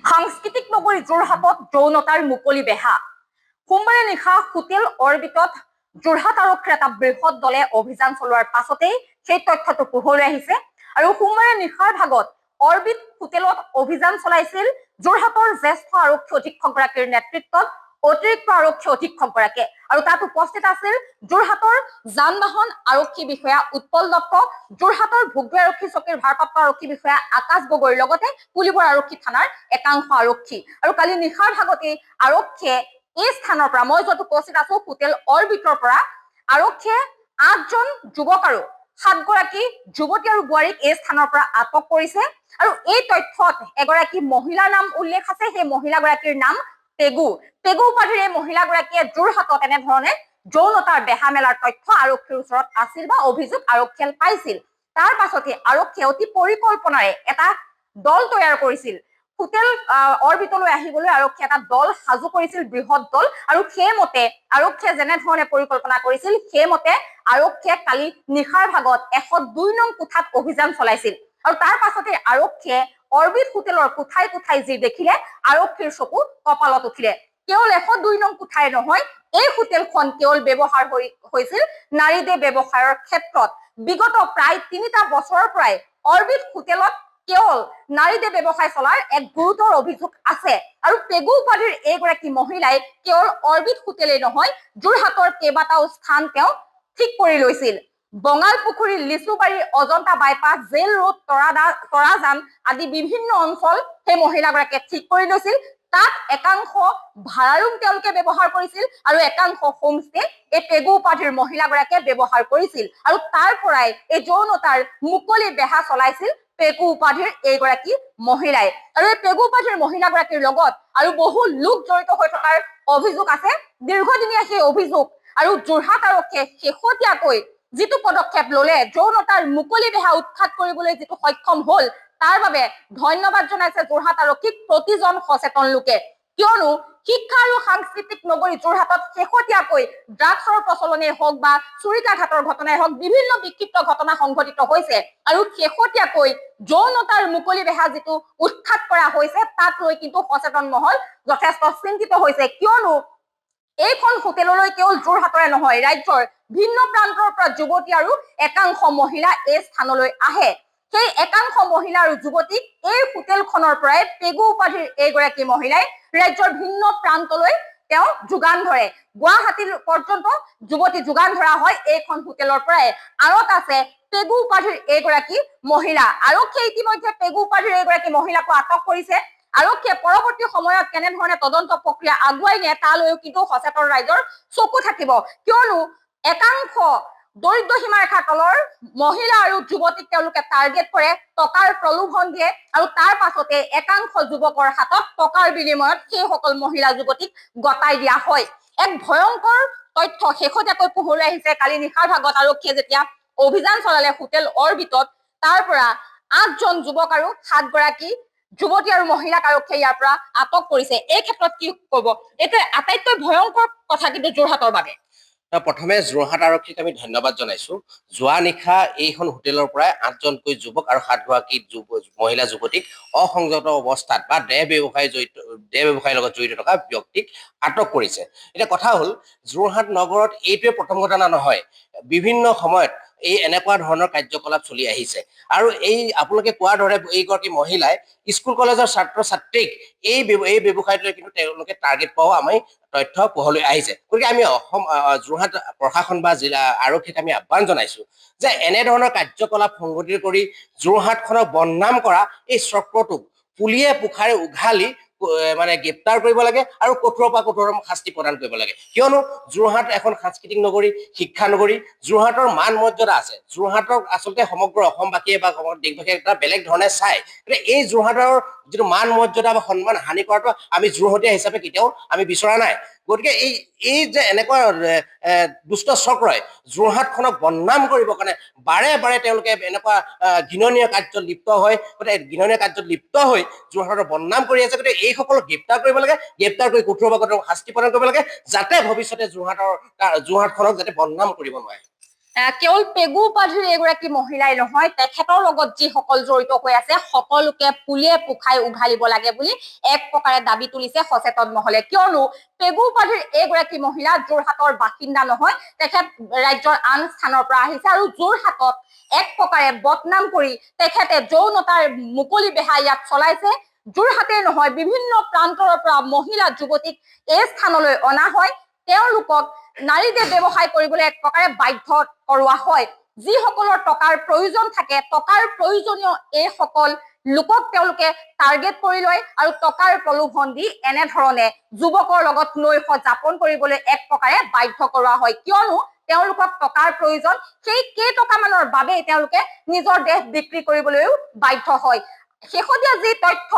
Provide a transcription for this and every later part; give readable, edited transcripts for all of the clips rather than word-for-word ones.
সাংস্কৃতিক নগৰী যোৰহাটত যৌনতাৰ মুকলি বেহা। সোমবাৰে নিশা হোটেল অৰ্বিটত যোৰহাট আৰক্ষীৰ এটা বৃহৎ দলে অভিযান চলোৱাৰ পাছতেই সেই তথ্যটো পোহৰলৈ আহিছে। আৰু সোমবাৰে নিশাৰ ভাগত অৰ্বিট হোটেলত অভিযান চলাইছিল যোৰহাটৰ জ্যেষ্ঠ আৰক্ষী অধীক্ষকগৰাকীৰ নেতৃত্বত অতিৰিক্ত আৰক্ষী অধীক্ষকগৰাকীয়ে। আৰু তাত উপস্থিত আছিল যোৰহাটৰ যান বাহন আৰক্ষী বিষয়া উৎপল দত্ত, যোৰহাটৰ ভোগদৈ আৰক্ষী চকীৰ ভাৰপ্ৰাপ্ত আৰক্ষী বিষয়া আকাশ গগৈৰ লগতে পুলিবৰ আৰক্ষী থানাৰ একাংশ আৰক্ষী। আৰু কালি নিশাৰ ভাগতেই আৰক্ষীয়ে এই স্থানৰ পৰা, মই য'ত উপস্থিত আছো হোটেল অৰ্বিটৰ পৰা, আৰক্ষীয়ে 8জন যুৱক আৰু 7গৰাকী যুৱতী আৰু বোৱাৰীক এই স্থানৰ পৰা আটক কৰিছে। আৰু এই তথ্যত এগৰাকী মহিলাৰ নাম উল্লেখ আছে। সেই মহিলাগৰাকীৰ নাম পেগু উপাধিৰ এই মহিলাগৰাকীয়ে যোৰহাটত এনেধৰণে যৌনতাৰ বেহা মেলাৰ তথ্য আৰক্ষীৰ ওচৰত আছিল বা অভিযোগ আৰক্ষীয়ে পাইছিল। তাৰ পাছতে আৰক্ষীয়ে অতি পৰিকল্পনাৰে এটা দল তৈয়াৰ কৰিছিল। হোটেল অৰ্বিটলৈ আহিবলৈ আৰক্ষীয়ে এটা দল সাজু কৰিছিল, বৃহৎ দল। আৰু সেইমতে আৰক্ষীয়ে যেনেধৰণে পৰিকল্পনা কৰিছিল সেইমতে আৰক্ষীয়ে কালি নিশাৰ ভাগত 102 নং কোঠাত অভিযান চলাইছিল। আৰু তাৰ পাছতে আৰক্ষীয়ে অৰ্বিট হোটেলৰ কোঠাই কোঠাই যি দেখিলে আৰক্ষীৰ চকু কপালত উঠিলে। কেৱল 102 নং কোঠাই নহয়, এই হোটেলখন কেৱল ব্যৱহাৰ হৈছিল নাৰী দে ব্যৱসায়ৰ ক্ষেত্ৰত। বিগত প্ৰায় 3টা বছৰৰ পৰাই অৰ্বিট হোটেলত কেৱল নাৰী দে ব্যৱসায় চলাৰ এক গুৰুতৰ অভিযোগ আছে। আৰু পেগু উপাধিৰ এইগৰাকী মহিলাই কেৱল অৰ্বিট হোটেলেই নহয়, যোৰহাটৰ কেইবাটাও স্থান তেওঁ ঠিক কৰি লৈছিল। Bongalpukhuri, Lichubari, Ajanta bypass, jail road, Tarajan আদি বিভিন্ন অঞ্চল সেই মহিলাগৰাকীয়ে ঠিক কৰি লৈছিল। তাত একাংশ ভাড়া ৰুম তেওঁলোকে ব্যৱহাৰ কৰিছিল আৰু একাংশ হোমষ্টে এই পেগু উপাধিৰ মহিলাগৰাকীয়ে ব্যৱহাৰ কৰিছিল। আৰু তাৰ পৰাই এই যৌনতাৰ মুকলি বেহা চলাইছিল পেগু উপাধিৰ এইগৰাকী মহিলাই। আৰু এই পেগু উপাধিৰ মহিলাগৰাকীৰ লগত আৰু বহু লোক জড়িত হৈ থকাৰ অভিযোগ আছে, দীৰ্ঘদিনীয়া সেই অভিযোগ। আৰু যোৰহাট আৰক্ষীয়ে শেহতীয়াকৈ যিটো পদক্ষেপ ললে, যৌনতাৰ মুকলি বেহা উৎখাত কৰিবলৈ যিটো সক্ষম হল, তাৰ বাবে ধন্যবাদ জনাইছে যোৰহাট আৰক্ষীক প্ৰতিজন সচেতন লোকে। কিয়নো শিক্ষা আৰু সাংস্কৃতিক নগৰী যোৰহাটত শেহতীয়াকৈ ড্ৰাগছৰ প্ৰচলনেই হওক বা চুৰিকাঘাটৰ ঘটনাই হওক, বিভিন্ন বিক্ষিপ্ত ঘটনা সংঘটিত হৈছে। আৰু শেহতীয়াকৈ যৌনতাৰ মুকলি বেহা যিটো উৎখাত কৰা হৈছে, তাক লৈ কিন্তু সচেতন মহল যথেষ্ট চিন্তিত হৈছে। কিয়নো এইখন হোটেললৈ কেৱল যোৰহাটৰে নহয়, ৰাজ্যৰ ভিন্ন প্ৰান্তৰ পৰা যুৱতী আৰু একাংশ মহিলা এই স্থানলৈ আহে। সেই একাংশ মহিলা আৰু যুৱতীক এই হোটেলখনৰ পৰাই পেগু উপাধিৰ এইগৰাকী মহিলাই ৰাজ্যৰ ভিন্ন প্ৰান্তলৈ তেওঁ যোগান ধৰে। গুৱাহাটী পৰ্যন্ত যুৱতী যোগান ধৰা হয় এইখন হোটেলৰ পৰাই। আৰত আছে পেগু উপাধিৰ এইগৰাকী মহিলা। আৰক্ষীয়ে ইতিমধ্যে পেগু উপাধিৰ এইগৰাকী মহিলাকো আটক কৰিছে। আৰক্ষীয়ে পৰৱৰ্তী সময়ত কেনেধৰণে তদন্ত প্ৰক্ৰিয়া আগুৱাই নিয়ে তালৈও কিন্তু সচেতন ৰাইজৰ চকু থাকিব। কিয়নো একাংশ দৰিদ্ৰ সীমাৰেখাৰ তলৰ মহিলা আৰু যুৱতীক তেওঁলোকে টাৰ্গেট কৰে, টকাৰ প্ৰলোভন দিয়ে। আৰু তাৰ পাছতে একাংশ যুৱকৰ হাতত টকাৰ বিনিময়ত সেইসকল মহিলা যুৱতীক গতাই দিয়া হয়। এক ভয়ংকৰ তথ্য শেহতীয়াকৈ পোহৰলৈ আহিছে। কালি নিশাৰ ভাগত আৰক্ষীয়ে যেতিয়া অভিযান চলালে হোটেল অৰ্বিটত, তাৰ পৰা 8জন যুৱক আৰু 7গৰাকী যুৱতী আৰু মহিলাক আৰক্ষীয়ে ইয়াৰ পৰা আটক কৰিছে। এই ক্ষেত্ৰত কি কব? এইটো আটাইতকৈ ভয়ংকৰ কথা কিন্তু যোৰহাটৰ বাবে। প্ৰথমে যোৰহাট আৰক্ষীক আমি ধন্যবাদ জনাইছো। যোৱা নিশা এইখন হোটেলৰ পৰাই 8জনকৈ যুৱক আৰু 7গৰাকী মহিলা যুৱতীক অসংযত অৱস্থাত বা দেহ ব্যৱসায়ৰ লগত জড়িত থকা ব্যক্তিক আটক কৰিছে। এতিয়া কথা হ'ল, যোৰহাট নগৰত এইটোৱে প্ৰথম ঘটনা নহয়, বিভিন্ন সময়ত এই এনেকুৱা ধৰণৰ কাৰ্যকলাপ চলি আহিছে। আৰু এই আপোনালোকে কোৱাৰ দৰে এইগৰাকী মহিলাই স্কুল কলেজৰ ছাত্ৰ ছাত্ৰীক এই ব্যৱসায়টোলৈ কিন্তু তেওঁলোকে টাৰ্গেট পোৱাও আমি তথ্য পোহৰলৈ আহিছে। গতিকে আমি যোৰহাট প্ৰশাসন বা জিলা আৰক্ষীক আমি আহ্বান জনাইছো যে এনেধৰণৰ কাৰ্যকলাপ সংঘটিত কৰি যোৰহাটখনক বদনাম কৰা এই চক্ৰটোক পুলিয়ে পোখাৰে উঘালি মানে গ্ৰেপ্তাৰ কৰিব লাগে আৰু কঠোৰৰ পৰা কঠোৰ শাস্তি প্ৰদান কৰিব লাগে। কিয়নো যোৰহাট এখন সাংস্কৃতিক নগৰী, শিক্ষা নগৰী, যোৰহাটৰ মান মৰ্যাদা আছে। যোৰহাটক আচলতে সমগ্ৰ অসমবাসীয়ে বা দেশবাসীয়ে এটা বেলেগ ধৰণে চায়। এই যোৰহাটৰ যিটো মান মৰ্যাদা বা সন্মান হানি কৰাটো আমি যোৰহাটীয়া হিচাপে কেতিয়াও আমি বিচৰা নাই। গতিকে এই যে এনেকুৱা দুষ্ট চক্ৰই যোৰহাটখনক বদনাম কৰিবৰ কাৰণে বাৰে বাৰে তেওঁলোকে এনেকুৱা ঘৃণনীয় কাৰ্যত লিপ্ত হয়, গতিকে ঘৃণনীয় কাৰ্যত লিপ্ত হৈ যোৰহাটৰ বদনাম কৰি আছে। গতিকে এইসকলক গ্ৰেপ্তাৰ কৰিব লাগে, গ্ৰেপ্তাৰ কৰি কঠোৰ বা কঠোৰ শাস্তি প্ৰদান কৰিব লাগে, যাতে ভৱিষ্যতে যোৰহাটখনক যাতে বদনাম কৰিব নোৱাৰে। কেৱল পেগু উপাধিৰ এগৰাকী মহিলাই নহয়, তেখেতৰ লগত যিসকল জড়িত হৈ আছে সকলোকে পুলিয়ে পোখাই উঘালিব লাগে বুলি এক প্ৰকাৰে দাবী তুলিছে সচেতন মহলে। কিয়নো পেগু উপাধিৰ এগৰাকী মহিলা যোৰহাটৰ বাসিন্দা নহয়, তেখেত ৰাজ্যৰ আন স্থানৰ পৰা আহিছে আৰু যোৰহাটত এক প্ৰকাৰে বদনাম কৰি তেখেতে যৌনতাৰ মুকলি বেহা ইয়াত চলাইছে। যোৰহাটেই নহয়, বিভিন্ন প্ৰান্তৰ পৰা মহিলা যুৱতীক এই স্থানলৈ অনা হয়, তেওঁলোকক নাৰীতে ব্যৱসায় কৰিবলৈ এক প্ৰকাৰে বাধ্য কৰোৱা হয়। যিসকলৰ টকাৰ প্ৰয়োজন থাকে, টকাৰ প্ৰয়োজনীয় এইসকল লোকক তেওঁলোকে টাৰ্গেট কৰি লয় আৰু টকাৰ প্ৰলোভন দি এনেধৰণে যুৱকৰ লগত নৈশ যাপন কৰিবলৈ এক প্ৰকাৰে বাধ্য কৰোৱা হয়। কিয়নো তেওঁলোকক টকাৰ প্ৰয়োজন, সেই কেইটকামানৰ বাবেই তেওঁলোকে নিজৰ দেহ বিক্ৰী কৰিবলৈও বাধ্য হয়। শেহতীয়া যি তথ্য,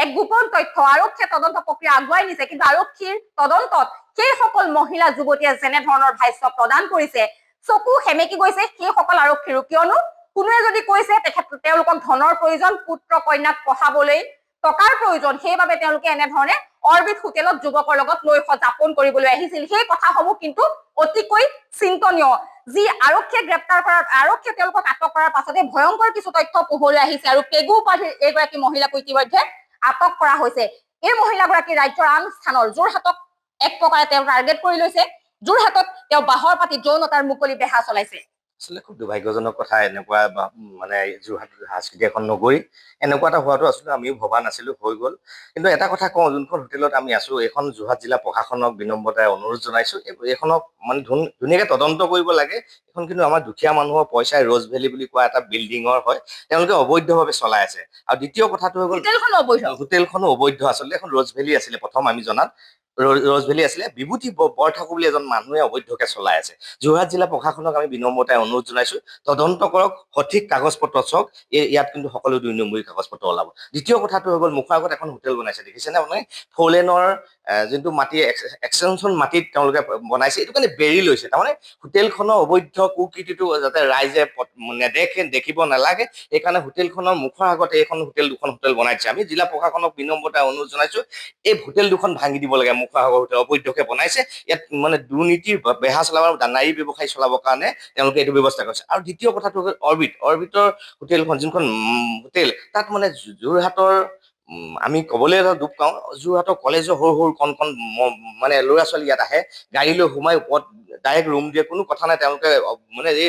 এক গোপন তথ্য, আৰক্ষীয়ে তদন্ত প্ৰক্ৰিয়া আগুৱাই নিছে, কিন্তু আৰক্ষীৰ তদন্তত সেইসকল মহিলা যুৱতীয়ে যেনে ধৰণৰ ভাষ্য প্ৰদান কৰিছে, চকু সেমেকি গৈছে সেইসকল আৰক্ষীৰো। কিয়নো কোনোৱে যদি কৈছে তেওঁলোকক ধনৰ প্ৰয়োজন, পুত্ৰ কন্যাক পঢ়াবলৈ টকাৰ প্ৰয়োজন, সেইবাবে তেওঁলোকে এনেধৰণে অৰবিট হোটেলত যুৱকৰ লগত নৈশ যাপন কৰিবলৈ আহিছিল, সেই কথাসমূহ কিন্তু অতিকৈ চিন্তনীয়। যি আৰক্ষীয়ে গ্ৰেপ্তাৰ কৰাৰ, আৰক্ষীয়ে তেওঁলোকক আটক কৰাৰ পাছতে ভয়ংকৰ কিছু তথ্য পোহৰলৈ আহিছে আৰু পেগু উপাধিৰ এগৰাকী মহিলাক ইতিমধ্যে আটক কৰা হৈছে। এই মহিলাগৰাকী ৰাজ্যৰ আন স্থানৰ যোৰহাটক এক প্ৰকাৰে তেওঁ টাৰ্গেট কৰি লৈছে। যোৰহাটত তেওঁ বাহৰ পাতি যৌনতাৰ মুকলি বেহা চলাইছে। আচলতে খুব দুৰ্ভাগ্যজনক কথা, এনেকুৱা মানে যোৰহাট সাংস্কৃতিক এখন নগৰী, এনেকুৱা এটা হোৱাটো আচলতে আমিও ভবা নাছিলো, হৈ গ'ল। কিন্তু এটা কথা কওঁ, যোনখন হোটেলত আমি আছো, এইখন যোৰহাট জিলা প্ৰশাসনক বিনম্ৰতাৰে অনুৰোধ জনাইছো, এইখনক মানে ধুনীয়াকে তদন্ত কৰিব লাগে। এখন কিন্তু আমাৰ দুখীয়া মানুহৰ পইচাই ৰ'জ ভেলী বুলি কোৱা এটা বিল্ডিঙৰ হয়, তেওঁলোকে অবৈধভাৱে চলাই আছে। আৰু দ্বিতীয় কথাটো হৈ গ'ল, হোটেলখনো অবৈধ। আচলতে এখন ৰ'জ ভেলী আছিলে, প্ৰথম আমি জনাত ৰ'জ ভেলী আছিলে, বিভূতি বৰঠাকুৰ বুলি এজন মানুহে অবৈধকে চলাই আছে। যোৰহাট জিলা প্ৰশাসনক আমি বিনম্ৰতাৰে অনুৰোধ জনাইছো, তদন্ত কৰক, সঠিক কাগজ পত্ৰ চাওক। ইয়াত কিন্তু সকলো 2 নম্বৰী কাগজ পত্ৰ ওলাব। দ্বিতীয় কথাটো হৈ গ'ল, মুখৰ আগত এখন হোটেল বনাইছে, দেখিছেনে আপুনি? 4 লেনৰ যোনটো মাটি এক্সটেনশ্যন মাটিত তেওঁলোকে বনাইছে, এইটো কাৰণে বেৰি লৈছে। তাৰমানে হোটেলখনৰ অবৈধ কুকীৰ্তিটো যাতে ৰাইজে নেদেখে, দেখিব নালাগে, সেইকাৰণে হোটেলখনৰ মুখৰ আগতে এইখন দুখন হোটেল বনাইছে। আমি জিলা প্ৰশাসনক বিনম্ৰতাৰে অনুৰোধ জনাইছো, এই হোটেল দুখন ভাঙি দিব লাগে। মুখৰ আগৰ হোটেল অবৈধকে বনাইছে, ইয়াত মানে দুৰ্নীতিৰ বেহা চলাব, নাৰী ব্যৱসায়ী চলাবৰ কাৰণে তেওঁলোকে এইটো ব্যৱস্থা কৰিছে। আৰু দ্বিতীয় কথাটো হ'ল অৰবিটৰ হোটেলখন, যোনখন হোটেল, তাত মানে যোৰহাটৰ আমি ক'বলৈ এটা দুখ পাওঁ, যোৰহাটৰ কলেজৰ সৰু সৰু কণ মানে ল'ৰা ছোৱালী ইয়াত আহে, গাড়ী লৈ সোমাই ওপৰত ডাইৰেক্ট ৰুম দিয়ে, কোনো কথা নাই। তেওঁলোকে মানে এই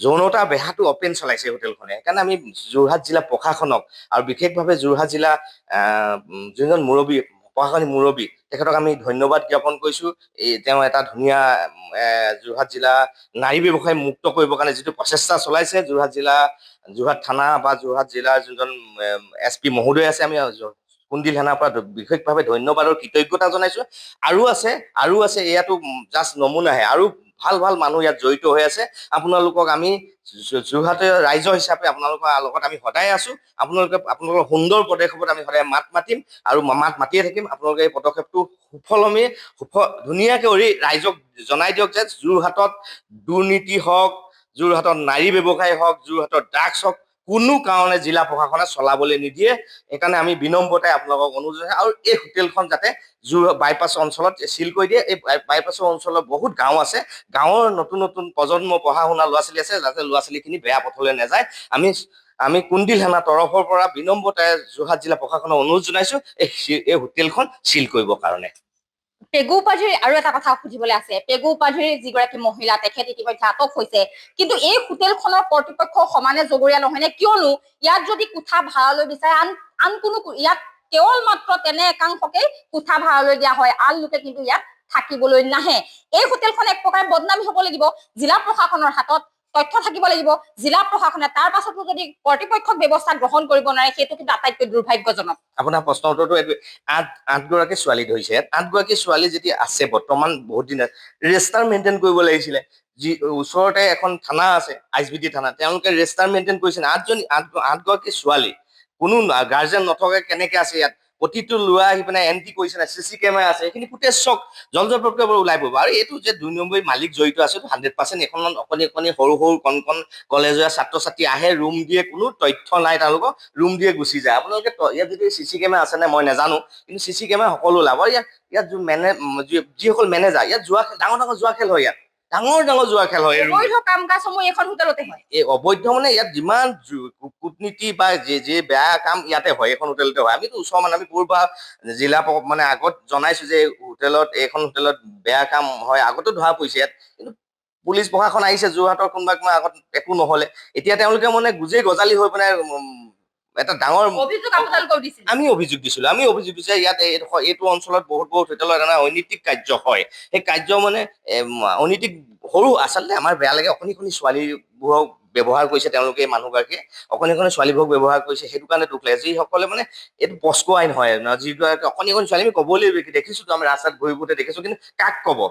যৌনতা বেহাটো অপেন চলাইছে হোটেলখনে। সেইকাৰণে আমি যোৰহাট জিলা প্ৰশাসনক আৰু বিশেষভাৱে যোৰহাট জিলা যোনজন মুৰব্বী, প্ৰশাসনিক মুৰব্বী, তেখেতক আমি ধন্যবাদ জ্ঞাপন কৰিছো। তেওঁ এটা ধুনীয়া যোৰহাট জিলা নাৰী ব্যৱসায় মুক্ত কৰিবৰ কাৰণে যিটো প্ৰচেষ্টা চলাইছে, যোৰহাট থানা বা যোৰহাট জিলাৰ যোনজন SP মহোদয় আছে, আমি কুন্দিল থানাৰ পৰা বিশেষভাৱে ধন্যবাদ আৰু কৃতজ্ঞতা জনাইছো। আৰু আছে, এয়াতো জাষ্ট নমুনাহে, আৰু ভাল ভাল মানুহ ইয়াত জড়িত হৈ আছে। আপোনালোকক আমি যোৰহাটৰ ৰাইজ হিচাপে আপোনালোকৰ লগত আমি সদায় আছো। আপোনালোকৰ সুন্দৰ পদক্ষেপত আমি সদায় মাত মাতিম আৰু মাত মাতিয়ে থাকিম। আপোনালোকে এই পদক্ষেপটো ধুনীয়াকে কৰি ৰাইজক জনাই দিয়ক যে যোৰহাটত দুৰ্নীতি হওক, যোৰহাটত নাৰী ব্যৱসায় হওক, যোৰহাটত ড্ৰাগছ হওক, কোনো কাৰণে জিলা প্ৰশাসনে চলাবলৈ নিদিয়ে। সেইকাৰণে আমি বিনম্ৰতাৰে আপোনালোকক অনুৰোধ জনাইছো। আৰু এই হোটেলখন যাতে বাইপাছ অঞ্চলত চিল কৰি দিয়ে। এই বাইপাছৰ অঞ্চলত বহুত গাঁও আছে, গাঁৱৰ নতুন নতুন প্ৰজন্ম পঢ়া শুনা ল'ৰা ছোৱালী আছে, যাতে ল'ৰা ছোৱালীখিনি বেয়া পথলৈ নাযায়। আমি কুন্দিল থানাৰ তৰফৰ পৰা বিনম্ৰতাৰে যোৰহাট জিলা প্ৰশাসনক অনুৰোধ জনাইছো এই হোটেলখন চিল কৰিবৰ কাৰণে। পেগু উপাধিৰ আৰু এটা কথা সুধিবলৈ আছে। পেগু উপাধিৰ যিগৰাকী মহিলা, তেখেত ইতিমধ্যে আটক হৈছে, কিন্তু এই হোটেলখনৰ কৰ্তৃপক্ষ সমানে জগৰীয়া নহয়নে? কিয়নো ইয়াত যদি কোঠা ভাড়ালৈ বিচাৰে, আন কোনো ইয়াত কেৱল মাত্ৰ তেনে একাংশকে কোঠা ভাড়ালৈ দিয়া হয়, আন লোকে কিন্তু ইয়াত থাকিবলৈ নাহে। এই হোটেলখন এক প্ৰকাৰে বদনামী হ'ব লাগিব। জিলা প্ৰশাসনৰ হাতত তথ্য থাকিব লাগিব। জিলা প্ৰশাসনে তাৰ পাছতো যদি কৰ্তৃপক্ষক ব্যৱস্থা গ্ৰহণ কৰিব নোৱাৰে, সেইটো কিন্তু আটাইতকৈ দুৰ্ভাগ্যজনক। আপোনাৰ প্ৰশ্নৰ উত্তৰটো এইটো, 8গৰাকী ছোৱালী ধৰিছে। 8গৰাকী ছোৱালী যদি আছে বৰ্তমান, বহুত দিন ৰেজিষ্টাৰ মেইনটেইন কৰিব লাগিছিলে। যি ওচৰতে এখন থানা আছে, ISBT থানা, তেওঁলোকে ৰেজিষ্টাৰ মেইনটেইন কৰিছে। 8গৰাকী ছোৱালী, কোনো গাৰ্জেন নথকাকে কেনেকে আছে ইয়াত? প্ৰতিটো ল'ৰা আহি পিনে এন্ট্ৰি কৰিছে নাই? CC কেমেৰা আছে, এইখিনি ফুটেজ চক জলজপটকৈ ওলাই পৰিব। আৰু এইটো যে 2 নম্বৰী মালিক জড়িত আছে, 100% এইখনত অকণি সৰু কণ কলেজীয়া ছাত্ৰ ছাত্ৰী আহে, ৰুম দিয়ে, কোনো তথ্য নাই, তেওঁলোকক ৰুম দিয়ে গুচি যায়। আপোনালোকে ইয়াত যদি CC কেমেৰা আছে নে মই নাজানো, কিন্তু CC কেমেৰা সকলো ওলাব। ইয়াত যিসকল মেনেজাৰ, ইয়াত ডাঙৰ জুৱা খেল হয়। ইয়াত ডাঙৰ ডাঙৰ জুৱা খেল হয় এই অবৈধ কাম কাজসমূহ এইখন হোটেলতে হয়। এই অবৈধ মানে ইয়াত যিমান কূটনীতি বা যি বেয়া কাম ইয়াতে হয় এখন হোটেলতে হয়। আমিতো ওচৰৰ মানুহ, আমি পূৰ্বা জিলা মানে আগত জনাইছো যে এইখন হোটেলত বেয়া কাম হয়, আগতো ধৰা পৰিছে ইয়াত। কিন্তু পুলিচ প্ৰশাসন আহিছে, যোৰহাটৰ কোনোবা আগত একো নহলে, এতিয়া তেওঁলোকে মানে গুজেই গজালি হৈ পেলাই এটা ডাঙৰ অভিযোগ আপোনালোকক দিছিল। আমি অভিযোগ দিছো যে ইয়াত এইটো অঞ্চলত বহুত হোটেলত এটা অনৈতিক কাৰ্য হয়। সেই কাৰ্য মানে অনৈতিক সৰু, আচলতে আমাৰ বেয়া লাগে, অকণি ছোৱালীবোৰক ব্যৱহাৰ কৰিছে তেওঁলোকে, এই মানুহগৰাকীয়ে অকণি ছোৱালীবোৰক ব্যৱহাৰ কৰিছে, সেইটো কাৰণে দুখ লাগে। যিসকলে মানে এইটো পস্কো আইন হয়, যিগৰাকী অকণি ছোৱালী আমি ক'বলৈ দেখিছো, আমি ৰাস্তাত ঘূৰি ফুৰোতে দেখিছো, কিন্তু কাক ক'ব,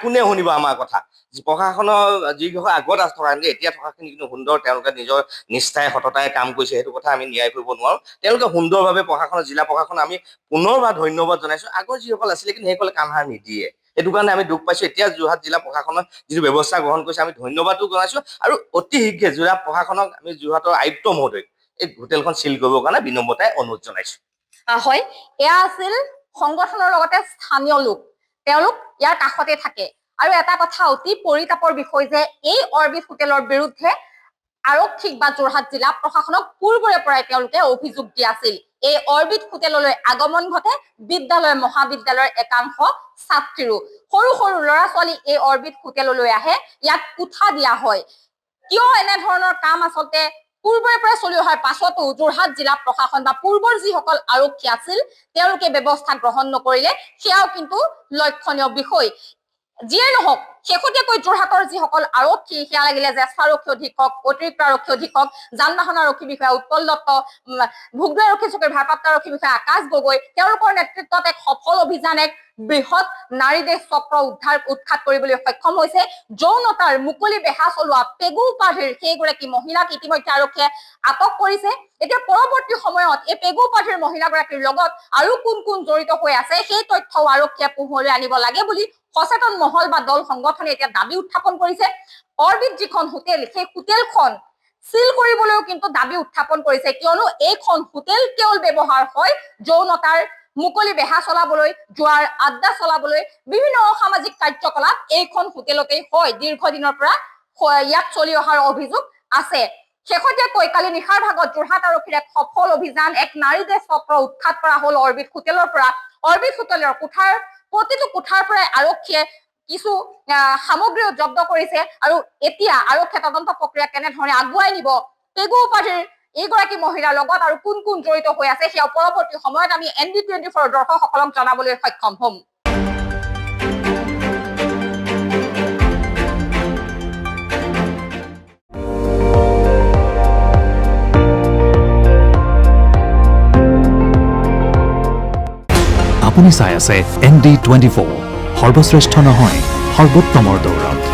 কোনে শুনিব আমাৰ কথা? প্ৰশাসনৰ যিসকল আগত থকা, এতিয়া থকাখিনি কিন্তু সুন্দৰ, তেওঁলোকে নিজৰ নিষ্ঠাৰে সততাৰে কাম কৰিছে, সেইটো কথা আমি ন্যায় কৰিব নোৱাৰো। তেওঁলোকে সুন্দৰভাৱে প্ৰশাসনৰ, জিলা প্ৰশাসন আমি পুনৰবাৰ ধন্যবাদ জনাইছো। আগৰ যিসকল আছিলে কিন্তু সেইসকলে কামসাৰ নিদিয়ে, সেইটো কাৰণে আমি দুখ পাইছো। এতিয়া যোৰহাট জিলা প্ৰশাসনৰ যিটো ব্যৱস্থা গ্ৰহণ কৰিছে, আমি ধন্যবাদো জনাইছো, আৰু অতি শীঘ্ৰে জিলা প্ৰশাসনক, আমি যোৰহাটৰ আয়ুক্ত মহোদয় এই হোটেলখন চিল কৰিবৰ কাৰণে বিনম্ৰতাৰে অনুৰোধ জনাইছো। হয়, এয়া আছিল সংগঠনৰ লগতে স্থানীয় লোক, তেওঁলোক ইয়াৰ কাষতে থাকে। আৰু এটা কথা অতি পৰিতাপৰ বিষয় যে এই অৰবিট হোটেলৰ বিৰুদ্ধে আৰক্ষীক বা যোৰহাট জিলা প্ৰশাসনক পূৰ্বৰে পৰাই তেওঁলোকে অভিযোগ দি আছিল। এই অৰবিট হোটেললৈ আগমন ঘটে বিদ্যালয় মহাবিদ্যালয়ৰ একাংশ ছাত্ৰীৰো। সৰু সৰু ল'ৰা ছোৱালী এই অৰবিট হোটেললৈ আহে, ইয়াত কোঠা দিয়া হয়। কিয় এনেধৰণৰ কাম আচলতে পূৰ্বৰে পৰা চলি অহাৰ পাছতো যোৰহাট জিলা প্ৰশাসন বা পূৰ্বৰ যিসকল আৰক্ষী আছিল তেওঁলোকে ব্যৱস্থা গ্ৰহণ নকৰিলে, সেয়াও কিন্তু লক্ষণীয় বিষয়। যিয়ে নহওক, শেহতীয়াকৈ যোৰহাটৰ যিসকল আৰক্ষী, সেয়া লাগিলে জ্যেষ্ঠ আৰক্ষী অধীক্ষক, অতিৰিক্ত আৰক্ষী অধীক্ষক, যান বাহন আৰক্ষী বিষয়া উৎপল দত্ত, ভোগদৈ আৰক্ষী চকীৰ ভাৰপ্ৰাপ্ত আৰক্ষী বিষয়া আকাশ গগৈ, তেওঁলোকৰ নেতৃত্বত এক সফল অভিযান, এক বৃহৎ নাৰী দেশ চক্ৰ উৎখাত কৰিবলৈ সক্ষম হৈছে। যৌনতাৰ মুকলি বেহা চলোৱা পেগু উপাধিৰ সেইগৰাকী মহিলাক ইতিমধ্যে আৰক্ষীয়ে আটক কৰিছে। এতিয়া পৰৱৰ্তী সময়ত এই পেগু উপাধিৰ মহিলাগৰাকীৰ লগত আৰু কোন কোন জড়িত হৈ আছে, সেই তথ্যও আৰক্ষীয়ে পোহৰলৈ আনিব লাগে বুলি সচেতন মহল বা দল সংগঠনে এতিয়া দাবী উত্থাপন কৰিছে। অৰবিট যিখন হোটেল, সেই হোটেলখন চিল কৰিবলৈও কিন্তু দাবী উত্থাপন কৰিছে, কিয়নো এইখন হোটেল কেৱল ব্যৱহাৰ হয় যৌনতাৰ মুকলি বেহা চলাবলৈ, জোৱাৰ আড্ডা চলাবলৈ, বিভিন্ন অসামাজিক কাৰ্যকলাপ এইখন হোটেলতেই হয়। দীৰ্ঘদিনৰ পৰা ইয়াত চলি অহাৰ অভিযোগ আছে। শেহতীয়াকৈ কালি নিশাৰ ভাগত যোৰহাট আৰক্ষীৰ এক সফল অভিযান, এক নাৰী দেশ চক্ৰ উৎখাত কৰা হল অৰবিট হোটেলৰ পৰা। অৰবিট হোটেলৰ প্ৰতিটো কোঠাৰ পৰাই আৰক্ষীয়ে কিছু সামগ্ৰী জব্দ কৰিছে, আৰু এতিয়া আৰক্ষীয়ে তদন্ত প্ৰক্ৰিয়া কেনেধৰণে আগুৱাই নিব, পেগু উপাধিৰ এইগৰাকী মহিলাৰ লগত আৰু কোন কোন জড়িত হৈ আছে, সেয়া পৰৱৰ্তী সময়ত আমি ND24 দৰ্শকসকলক জনাবলৈ সক্ষম হ'ম। আপুনি চাই আছে ND24, সৰ্বশ্ৰেষ্ঠ নহয়, সৰ্বোত্তমৰ দৌৰত।